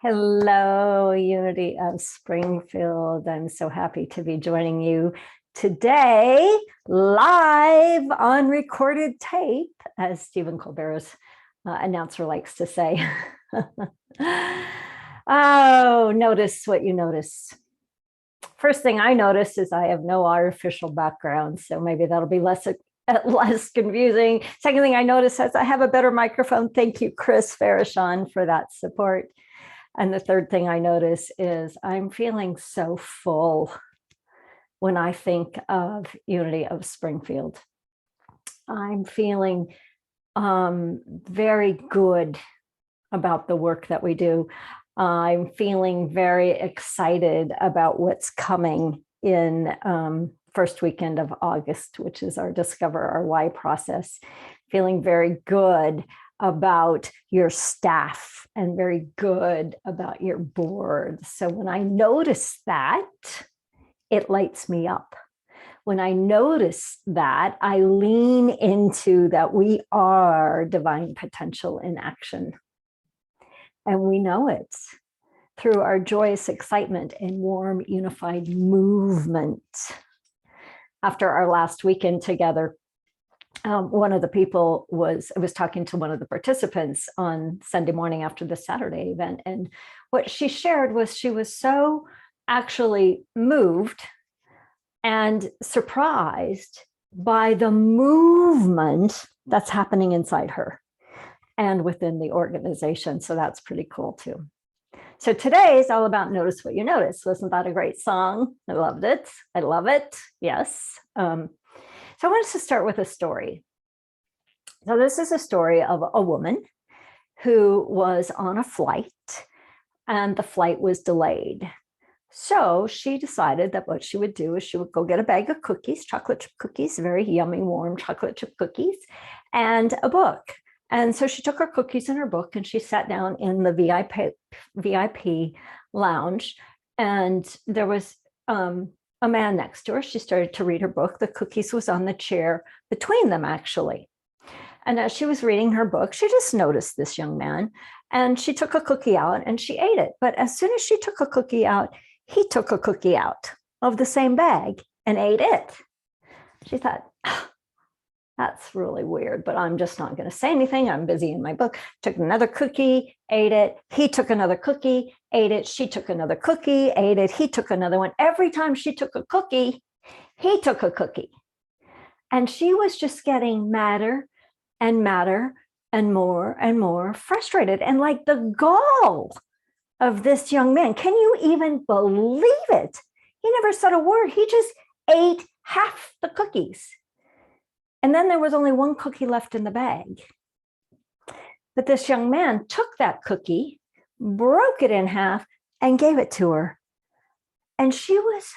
Hello, Unity of Springfield. I'm so happy to be joining you today, live on recorded tape, as Stephen Colbert's announcer likes to say. Oh, notice what you notice. First thing I notice is I have no artificial background, so maybe that'll be less confusing. Second thing I notice is I have a better microphone. Thank you, Chris Farashon, for that support. And the third thing I notice is I'm feeling so full when I think of Unity of Springfield. I'm feeling very good about the work that we do. I'm feeling very excited about what's coming in first weekend of August, which is our Discover Our Why process. Feeling very good about your staff and very good about your board. So when I notice that, it lights me up. When I notice that, I lean into that we are divine potential in action. And we know it through our joyous excitement and warm, unified movement. After our last weekend together, one of the people I was talking to one of the participants on Sunday morning after the Saturday event. And what she shared was she was so actually moved and surprised by the movement that's happening inside her and within the organization. So that's pretty cool too. So today is all about Notice What You Notice. Wasn't that a great song? I loved it. I love it. Yes. So I wanted to start with a story. So this is a story of a woman who was on a flight and the flight was delayed. So she decided that what she would do is she would go get a bag of cookies, chocolate chip cookies, very yummy, warm chocolate chip cookies, and a book. And so she took her cookies and her book and she sat down in the VIP lounge, and there was a man next to her. She started to read her book. The cookies was on the chair between them, actually. And as she was reading her book, she just noticed this young man, and she took a cookie out and she ate it. But as soon as she took a cookie out, he took a cookie out of the same bag and ate it. She thought, oh, that's really weird, but I'm just not going to say anything. I'm busy in my book. Took another cookie, ate it. He took another cookie, ate it. She took another cookie, ate it. He took another one. Every time she took a cookie, he took a cookie. And she was just getting madder and madder and more frustrated. And like the gall of this young man, can you even believe it? He never said a word. He just ate half the cookies. And then there was only one cookie left in the bag. But this young man took that cookie, broke it in half, and gave it to her. And she was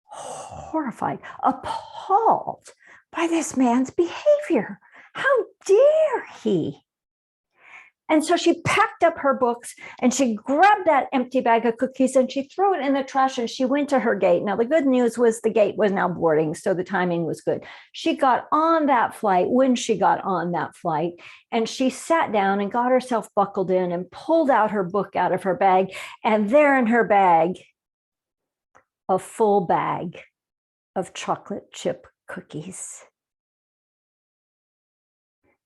horrified, appalled by this man's behavior. How dare he? And so she packed up her books and she grabbed that empty bag of cookies and she threw it in the trash and she went to her gate. Now, the good news was the gate was now boarding, so the timing was good. She got on that flight when she got on that flight, and she sat down and got herself buckled in and pulled out her book out of her bag. And there in her bag, a full bag of chocolate chip cookies.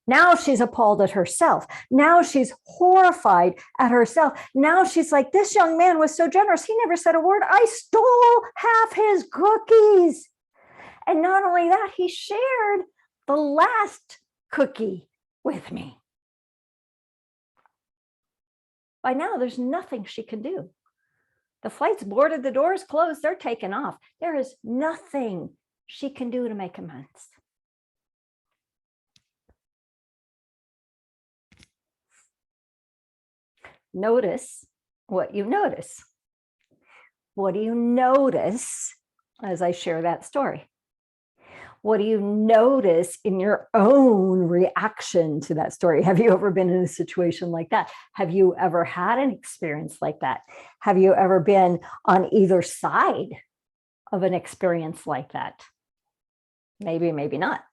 Now she's appalled at herself. Now she's horrified at herself. Now she's like, this young man was so generous. He never said a word. I stole half his cookies. And not only that, he shared the last cookie with me. By now, there's nothing she can do. The flight's boarded, the doors closed, they're taken off. There is nothing she can do to make amends. Notice what you notice. What do you notice as I share that story? What do you notice in your own reaction to that story? Have you ever been in a situation like that? Have you ever had an experience like that? Have you ever been on either side of an experience like that? Maybe, maybe not.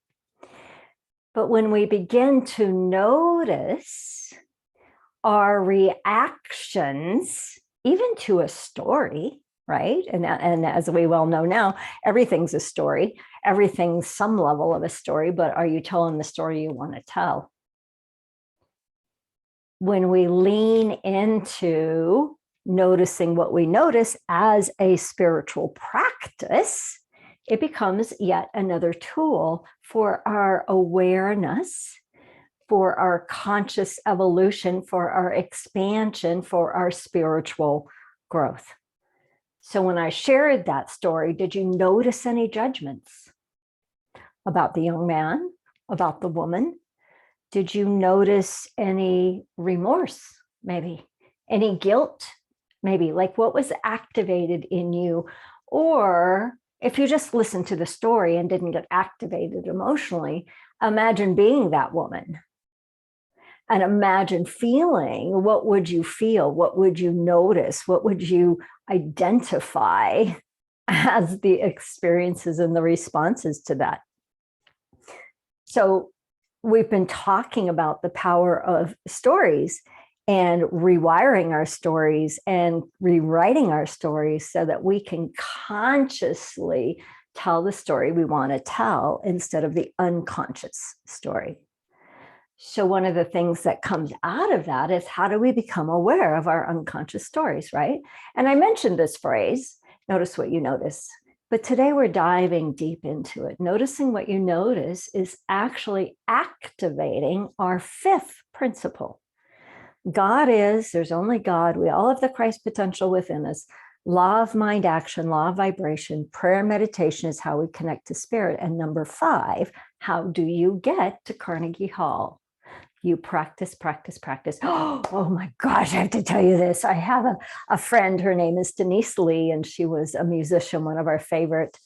But when we begin to notice our reactions, even to a story, right? And as we well know now, everything's a story. Everything's some level of a story, but are you telling the story you want to tell? When we lean into noticing what we notice as a spiritual practice, it becomes yet another tool for our awareness, for our conscious evolution, for our expansion, for our spiritual growth. So when I shared that story, did you notice any judgments about the young man, about the woman? Did you notice any remorse, maybe? Any guilt, maybe? Like what was activated in you? Or if you just listened to the story and didn't get activated emotionally, imagine being that woman. And imagine feeling, what would you feel? What would you notice? What would you identify as the experiences and the responses to that? So we've been talking about the power of stories and rewiring our stories and rewriting our stories so that we can consciously tell the story we want to tell instead of the unconscious story. So one of the things that comes out of that is, how do we become aware of our unconscious stories, right? And I mentioned this phrase, notice what you notice. But today we're diving deep into it. Noticing what you notice is actually activating our fifth principle. God is, there's only God. We all have the Christ potential within us. Law of mind action, law of vibration, prayer meditation is how we connect to spirit. And number 5, how do you get to Carnegie Hall? You practice, practice, practice. Oh my gosh, I have to tell you this. I have a friend, her name is Denise Lee, and she was a musician, one of our favorite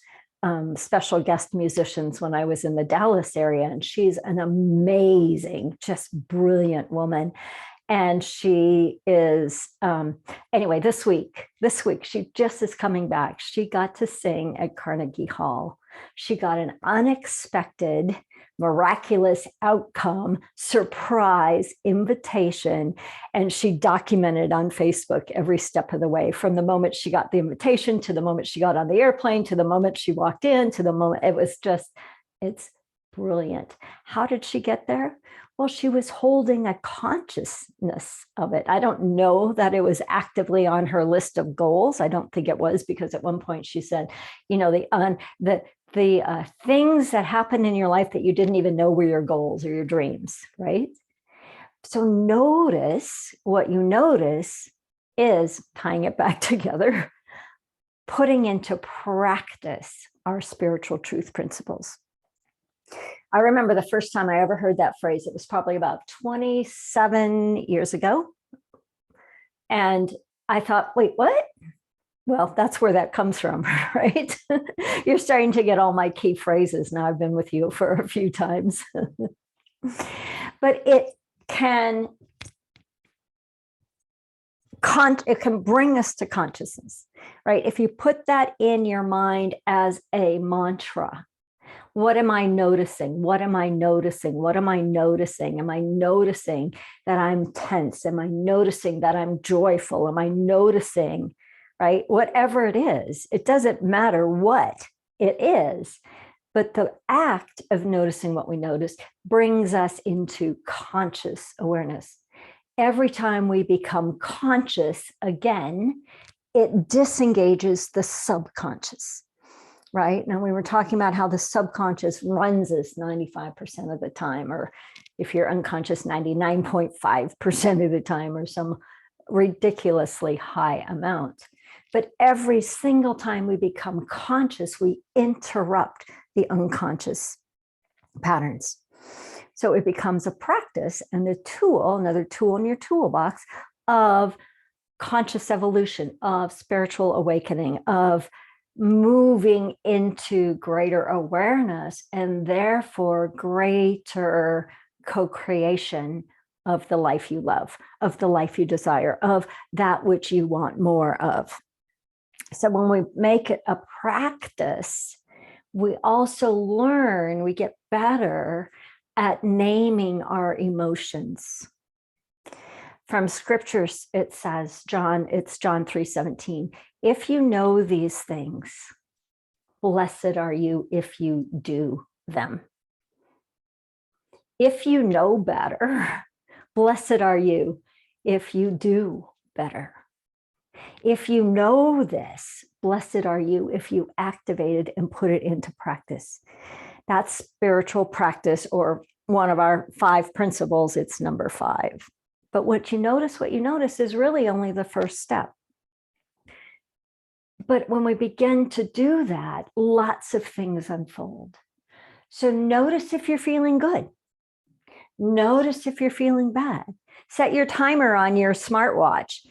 special guest musicians when I was in the Dallas area. And she's an amazing, just brilliant woman. And she is, anyway, this week, she just is coming back. She got to sing at Carnegie Hall. She got an unexpected, miraculous outcome, surprise invitation. And she documented on Facebook every step of the way, from the moment she got the invitation to the moment she got on the airplane, to the moment she walked in, to the moment, it was just, it's brilliant. How did she get there? Well, she was holding a consciousness of it. I don't know that it was actively on her list of goals. I don't think it was, because at one point she said, you know, the things that happen in your life that you didn't even know were your goals or your dreams, right? So notice what you notice is, tying it back together, putting into practice our spiritual truth principles. I remember the first time I ever heard that phrase, it was probably about 27 years ago. And I thought, wait, what? Well, that's where that comes from, right? You're starting to get all my key phrases now. I've been with you for a few times. But it can bring us to consciousness, right? If you put that in your mind as a mantra, what am I noticing? What am I noticing? What am I noticing? Am I noticing that I'm tense? Am I noticing that I'm joyful? Am I noticing, right? Whatever it is, it doesn't matter what it is, but the act of noticing what we notice brings us into conscious awareness. Every time we become conscious again, it disengages the subconscious. Right? Now, we were talking about how the subconscious runs us 95% of the time, or if you're unconscious, 99.5% of the time, or some ridiculously high amount. But every single time we become conscious, we interrupt the unconscious patterns. So it becomes a practice and a tool, another tool in your toolbox of conscious evolution, of spiritual awakening, of moving into greater awareness, and therefore greater co-creation of the life you love, of the life you desire, of that which you want more of. So when we make it a practice, we also learn, we get better at naming our emotions. From scriptures, it says, it's John 3:17. If you know these things, blessed are you if you do them. If you know better, blessed are you if you do better. If you know this, blessed are you if you activate it and put it into practice. That's spiritual practice, or one of our 5 principles. It's number 5. But what you notice is really only the first step. But when we begin to do that, lots of things unfold. So notice if you're feeling good. Notice if you're feeling bad. Set your timer on your smartwatch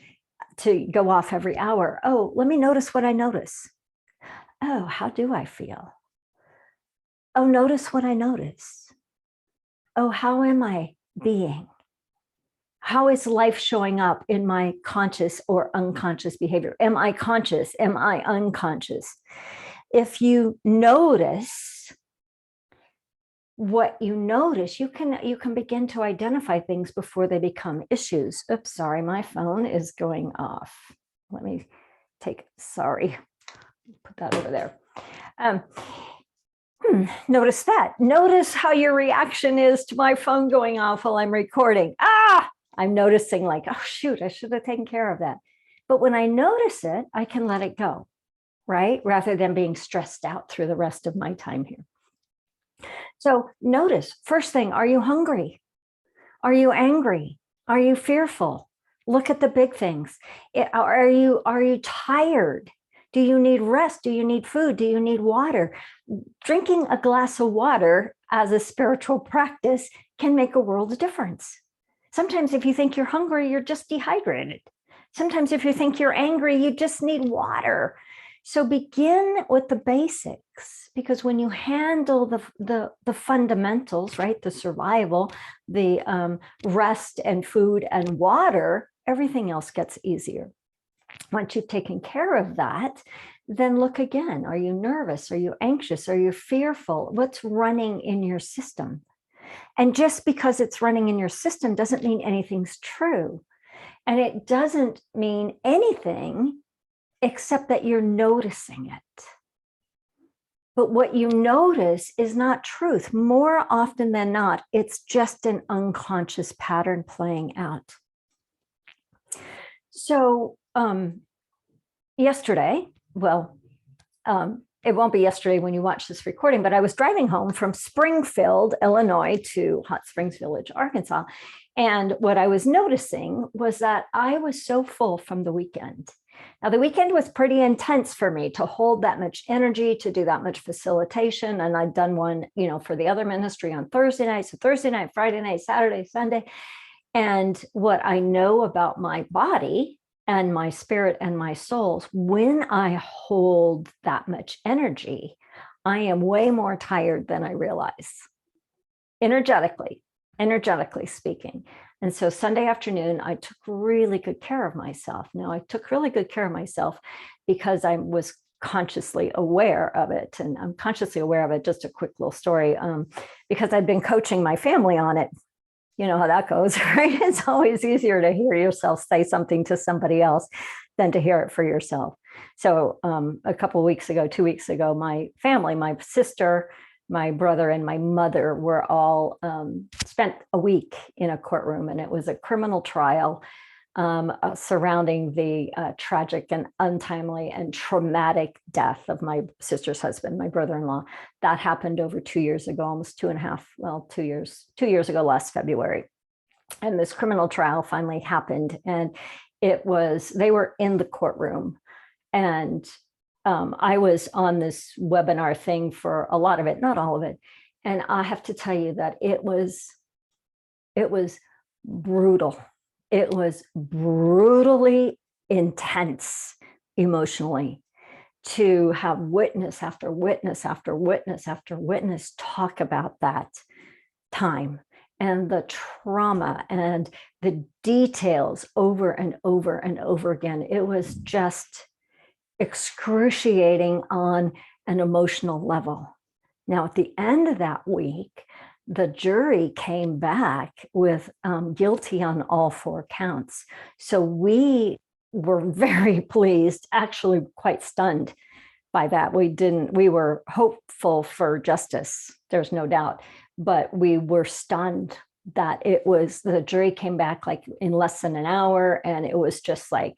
to go off every hour. Oh, let me notice what I notice. Oh, how do I feel? Oh, notice what I notice. Oh, how am I being? How is life showing up in my conscious or unconscious behavior? Am I conscious? Am I unconscious? If you notice what you notice, you can begin to identify things before they become issues. Oops, sorry, my phone is going off. Let me sorry, put that over there. Notice that. Notice how your reaction is to my phone going off while I'm recording. I'm noticing like, oh, shoot, I should have taken care of that. But when I notice it, I can let it go, right? Rather than being stressed out through the rest of my time here. So notice, first thing, are you hungry? Are you angry? Are you fearful? Look at the big things. Are you tired? Do you need rest? Do you need food? Do you need water? Drinking a glass of water as a spiritual practice can make a world of difference. Sometimes if you think you're hungry, you're just dehydrated. Sometimes if you think you're angry, you just need water. So begin with the basics, because when you handle the fundamentals, right, the survival, the rest and food and water, everything else gets easier. Once you've taken care of that, then look again. Are you nervous? Are you anxious? Are you fearful? What's running in your system? And just because it's running in your system doesn't mean anything's true. And it doesn't mean anything except that you're noticing it. But what you notice is not truth. More often than not, it's just an unconscious pattern playing out. So yesterday, it won't be yesterday when you watch this recording, but I was driving home from Springfield, Illinois to Hot Springs Village, Arkansas. And what I was noticing was that I was so full from the weekend. Now, the weekend was pretty intense for me to hold that much energy, to do that much facilitation. And I'd done one, for the other ministry on Thursday night. So Thursday night, Friday night, Saturday, Sunday. And what I know about my body and my spirit and my souls, when I hold that much energy, I am way more tired than I realize, energetically speaking. And so Sunday afternoon, I took really good care of myself. Now, I took really good care of myself because I was consciously aware of it. And I'm consciously aware of it, just a quick little story, because I'd been coaching my family on it. You know how that goes, right? It's always easier to hear yourself say something to somebody else than to hear it for yourself. So a couple of weeks ago, 2 weeks ago, my family, my sister, my brother, and my mother were all spent a week in a courtroom, and it was a criminal trial surrounding the tragic and untimely and traumatic death of my sister's husband, my brother-in-law. That happened over 2 years ago, almost 2 years ago, last February. And this criminal trial finally happened, and they were in the courtroom, and I was on this webinar thing for a lot of it, not all of it. And I have to tell you that it was brutal. It was brutally intense emotionally to have witness after witness after witness after witness talk about that time and the trauma and the details over and over and over again. It was just excruciating on an emotional level. Now, at the end of that week, the jury came back with guilty on all 4 counts. So we were very pleased, actually quite stunned by that. We were hopeful for justice, there's no doubt, but we were stunned that the jury came back like in less than an hour, and it was just like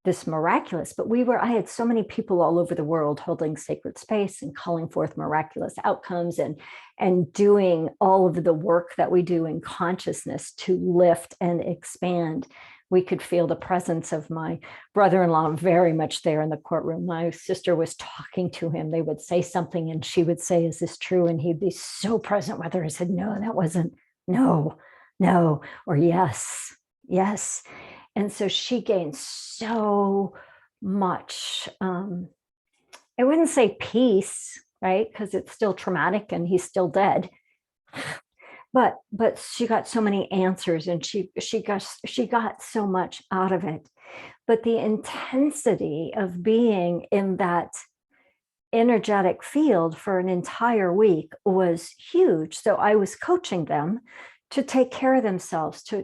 this miraculous. But I had so many people all over the world holding sacred space and calling forth miraculous outcomes and doing all of the work that we do in consciousness to lift and expand. We could feel the presence of my brother-in-law very much there in the courtroom. My sister was talking to him. They would say something and she would say, "Is this true?" And he'd be so present with her. He said, "No, that wasn't, no, no," or "Yes, yes." And so she gained so much, I wouldn't say peace, right? Because it's still traumatic and he's still dead. But she got so many answers, and she got so much out of it. But the intensity of being in that energetic field for an entire week was huge. So I was coaching them to take care of themselves, to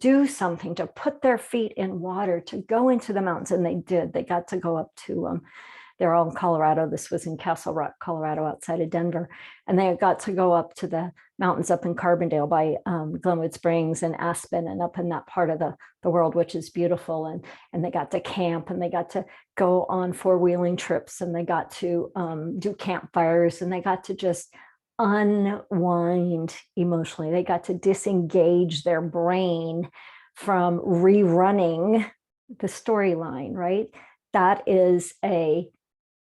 do something, to put their feet in water, to go into the mountains. And they did. They got to go up to, they're all in Colorado. This was in Castle Rock, Colorado, outside of Denver. And they got to go up to the mountains up in Carbondale by Glenwood Springs and Aspen, and up in that part of the world, which is beautiful. And they got to camp, and they got to go on 4-wheeling trips, and they got to do campfires, and they got to just unwind emotionally. They got to disengage their brain from rerunning the storyline, right? That is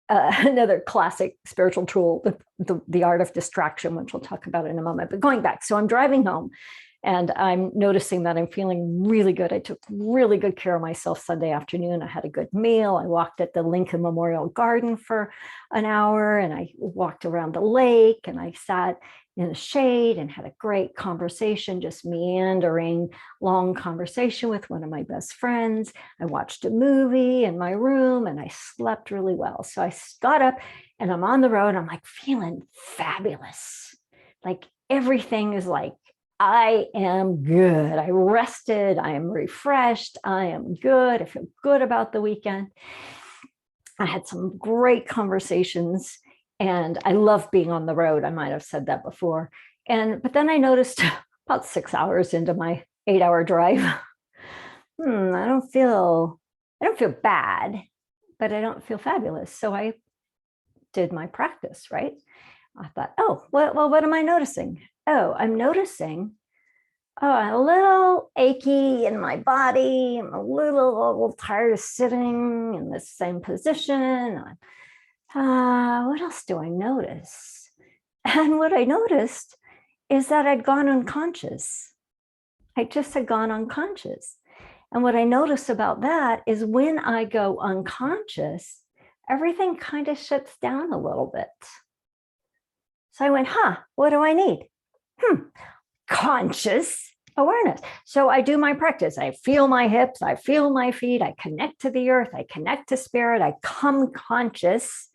another classic spiritual tool, the art of distraction, which we'll talk about in a moment. But going back, so I'm driving home, and I'm noticing that I'm feeling really good. I took really good care of myself Sunday afternoon. I had a good meal. I walked at the Lincoln Memorial Garden for an hour, and I walked around the lake, and I sat in the shade and had a great conversation, just meandering, long conversation with one of my best friends. I watched a movie in my room, and I slept really well. So I got up, and I'm on the road. I'm like feeling fabulous. Like everything is like, I am good. I rested. I am refreshed. I am good. I feel good about the weekend. I had some great conversations, and I love being on the road. I might have said that before. But then I noticed about 6 hours into my 8-hour drive, I don't feel bad, but I don't feel fabulous. So I did my practice, right? I thought, oh, well, what am I noticing? Oh, I'm noticing, I'm a little achy in my body. I'm a little tired of sitting in the same position. What else do I notice? And what I noticed is that I'd gone unconscious. I just had gone unconscious. And what I noticed about that is when I go unconscious, everything kind of shuts down a little bit. So I went, what do I need? Conscious awareness. So I do my practice. I feel my hips, I feel my feet, I connect to the earth, I connect to spirit, I come conscious.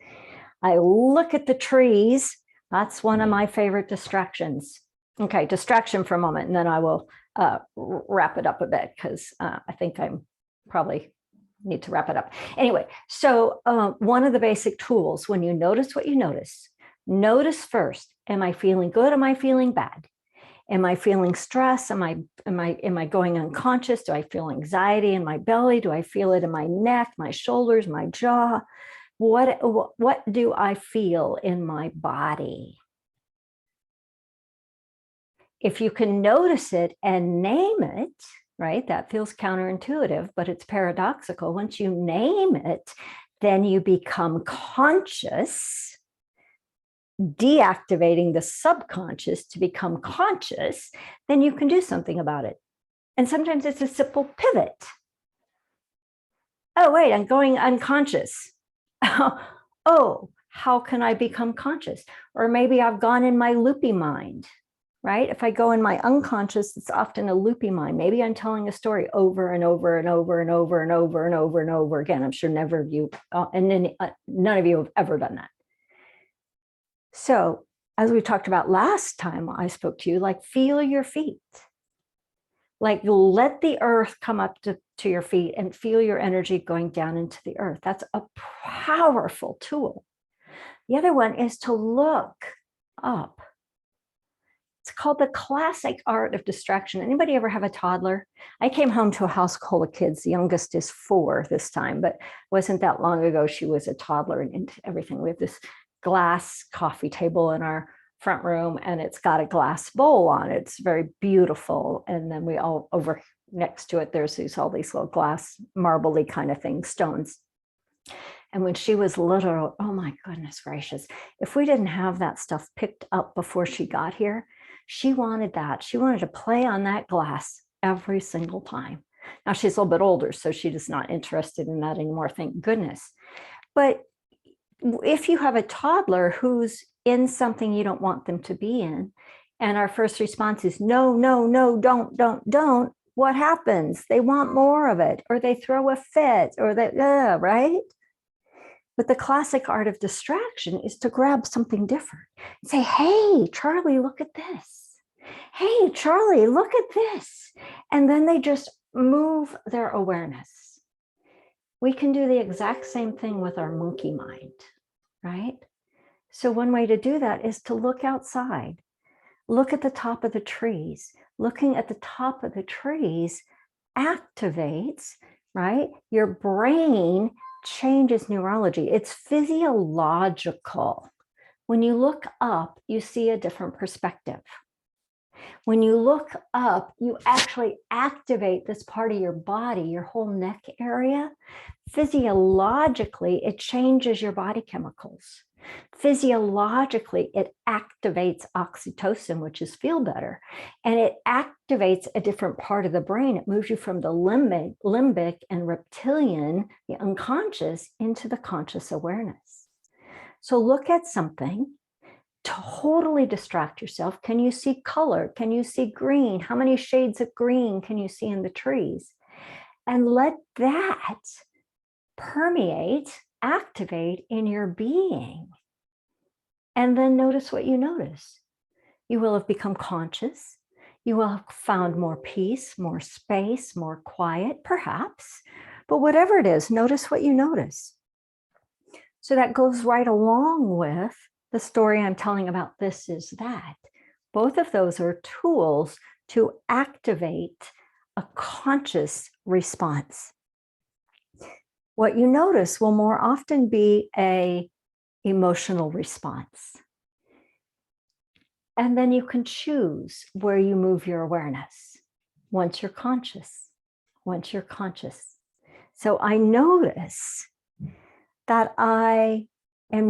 I look at the trees. That's one of my favorite distractions. Okay, distraction for a moment, and then I will wrap it up a bit, because I think I'm probably need to wrap it up. Anyway, so one of the basic tools, when you notice what you notice first, am I feeling good? Am I feeling bad? Am I feeling stress? Am I going unconscious? Do I feel anxiety in my belly? Do I feel it in my neck, my shoulders, my jaw? What do I feel in my body? If you can notice it and name it, right? That feels counterintuitive, but it's paradoxical. Once you name it, then you become conscious, deactivating the subconscious to become conscious. Then you can do something about it. And sometimes it's a simple pivot. Oh, wait, I'm going unconscious. Oh, how can I become conscious? Or maybe I've gone in my loopy mind, right? If I go in my unconscious, it's often a loopy mind. Maybe I'm telling a story over and over and over and over and over and over and over again. I'm sure none of you have ever done that. So as we talked about last time I spoke to you, like feel your feet. Like let the earth come up to your feet and feel your energy going down into the earth. That's a powerful tool. The other one is to look up. It's called the classic art of distraction. Anybody ever have a toddler? I came home to a house full of kids. The youngest is 4 this time, but wasn't that long ago she was a toddler and everything. We have this glass coffee table in our front room, and it's got a glass bowl on it. It's very beautiful. And then we all over next to it, there's all these little glass marbly kind of things, stones. And when she was little, oh my goodness gracious, if we didn't have that stuff picked up before she got here, she wanted that. She wanted to play on that glass every single time. Now she's a little bit older, so she's not interested in that anymore, thank goodness. But if you have a toddler who's in something you don't want them to be in, and our first response is no, no, no, don't, what happens? They want more of it, or they throw a fit, or they, right? But the classic art of distraction is to grab something different and say, hey, Charlie, look at this. Hey, Charlie, look at this. And then they just move their awareness. We can do the exact same thing with our monkey mind, right? So one way to do that is to look outside, look at the top of the trees. Looking at the top of the trees activates, right? Your brain changes neurology. It's physiological. When you look up, you see a different perspective. When you look up, you actually activate this part of your body, your whole neck area. Physiologically, it changes your body chemicals. Physiologically, it activates oxytocin, which is feel better, and it activates a different part of the brain. It moves you from the limbic and reptilian, the unconscious, into the conscious awareness. So look at something, totally distract yourself. Can you see color? Can you see green? How many shades of green can you see in the trees? And let that permeate, activate in your being. And then notice what you notice. You will have become conscious. You will have found more peace, more space, more quiet, perhaps. But whatever it is, notice what you notice. So that goes right along with the story I'm telling about This Is That. Both of those are tools to activate a conscious response. What you notice will more often be an emotional response. And then you can choose where you move your awareness once you're conscious, once you're conscious. So I notice that I'm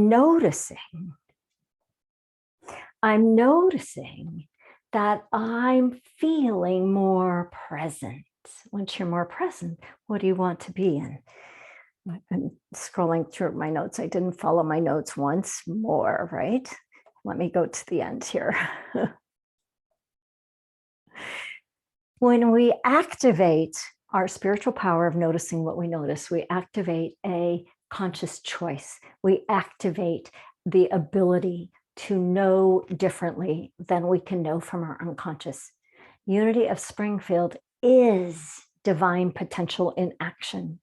noticing that I'm feeling more present. Once you're more present, what do you want to be in? I'm scrolling through my notes. I didn't follow my notes once more, right? Let me go to the end here. When we activate our spiritual power of noticing what we notice, we activate a conscious choice. We activate the ability to know differently than we can know from our unconscious. Unity of Springfield is divine potential in action.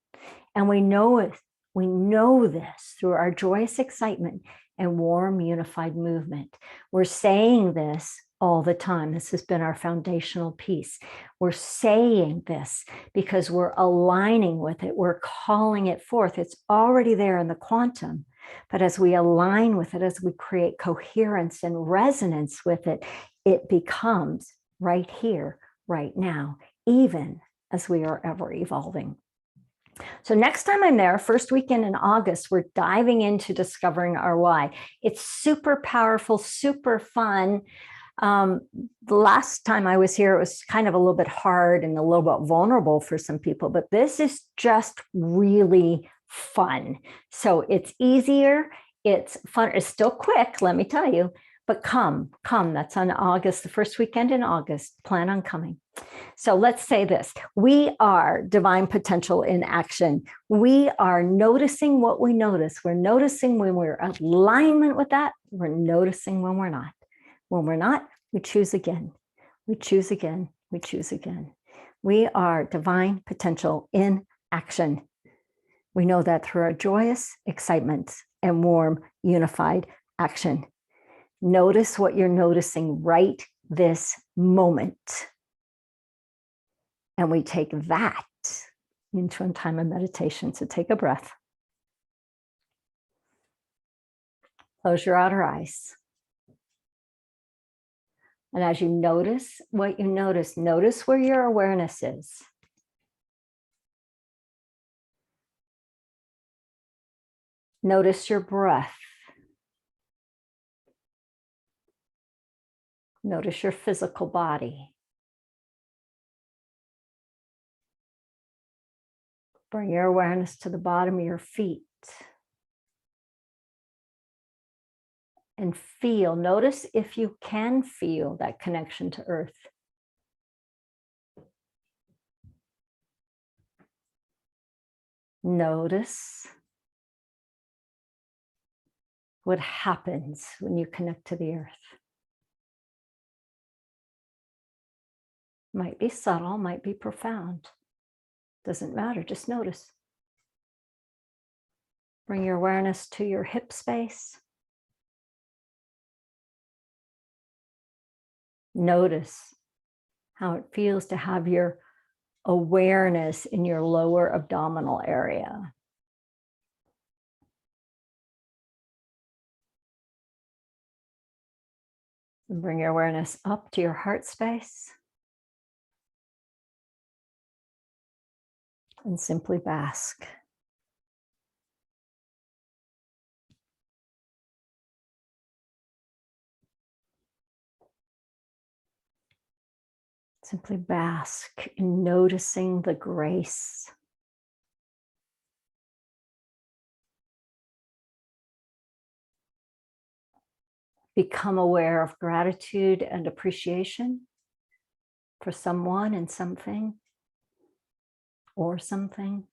And we know it. We know this through our joyous excitement and warm, unified movement. We're saying this all the time. This has been our foundational piece. We're saying this because we're aligning with it. We're calling it forth. It's already there in the quantum. But as we align with it, as we create coherence and resonance with it, it becomes right here, right now, even as we are ever evolving. So next time I'm there, first weekend in August, we're diving into discovering our why. It's super powerful, super fun. The last time I was here, it was kind of a little bit hard and a little bit vulnerable for some people, but this is just really fun. So it's easier, it's fun, it's still quick, let me tell you, but come, that's on August, the first weekend in August. Plan on coming. So let's say this. We are divine potential in action. We are noticing what we notice. We're noticing when we're in alignment with that. We're noticing when we're not. When we're not, we choose again. We choose again. We choose again. We are divine potential in action. We know that through our joyous excitement and warm, unified action. Notice what you're noticing right this moment. And we take that into a time of meditation. So take a breath. Close your outer eyes. And as you notice what you notice where your awareness is. Notice your breath. Notice your physical body. Bring your awareness to the bottom of your feet. And feel, notice if you can feel that connection to earth. Notice what happens when you connect to the earth. Might be subtle, might be profound. Doesn't matter, just notice. Bring your awareness to your hip space. Notice how it feels to have your awareness in your lower abdominal area. And bring your awareness up to your heart space. And simply bask. Simply bask in noticing the grace. Become aware of gratitude and appreciation for someone and something, or something.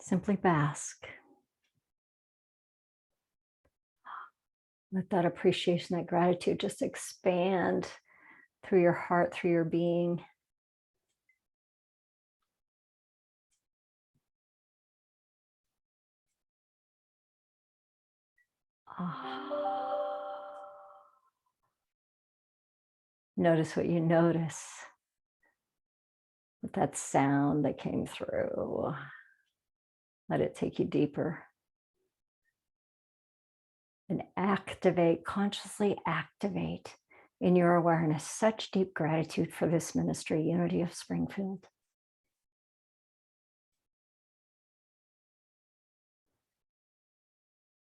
Simply bask. Let that appreciation, that gratitude just expand through your heart, through your being. Notice what you notice with that sound that came through. Let it take you deeper. And activate, consciously activate in your awareness such deep gratitude for this ministry, Unity of Springfield.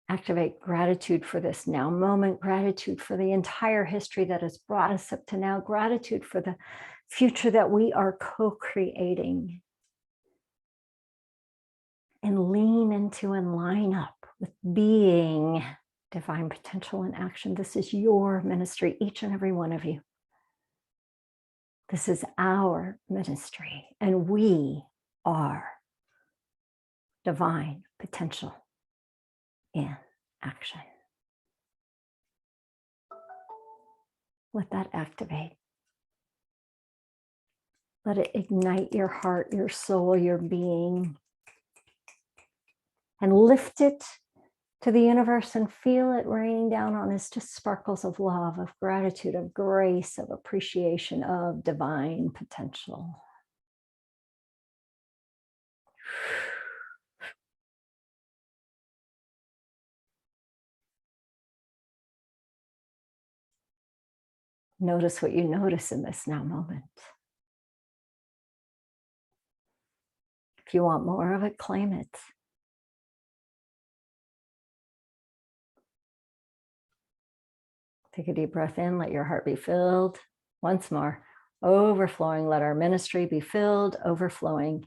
Activate gratitude for this now moment, gratitude for the entire history that has brought us up to now, gratitude for the future that we are co-creating. And lean into and line up with being divine potential in action. This is your ministry, each and every one of you. This is our ministry, and we are divine potential in action. Let that activate. Let it ignite your heart, your soul, your being, and lift it to the universe and feel it raining down on us, just sparkles of love, of gratitude, of grace, of appreciation, of divine potential. Notice what you notice in this now moment. If you want more of it, claim it. Take a deep breath in, let your heart be filled. Once more, overflowing. Let our ministry be filled, overflowing.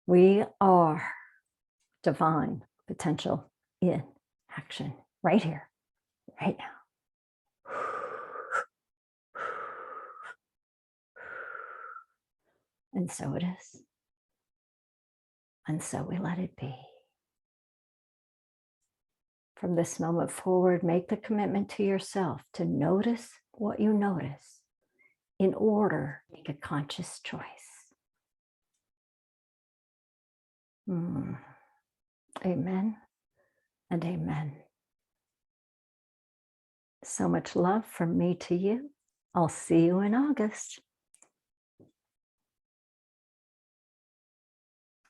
We are divine potential in action right here, right now. And so it is. And so we let it be. From this moment forward, make the commitment to yourself to notice what you notice in order to make a conscious choice. Amen and amen. So much love from me to you. I'll see you in August.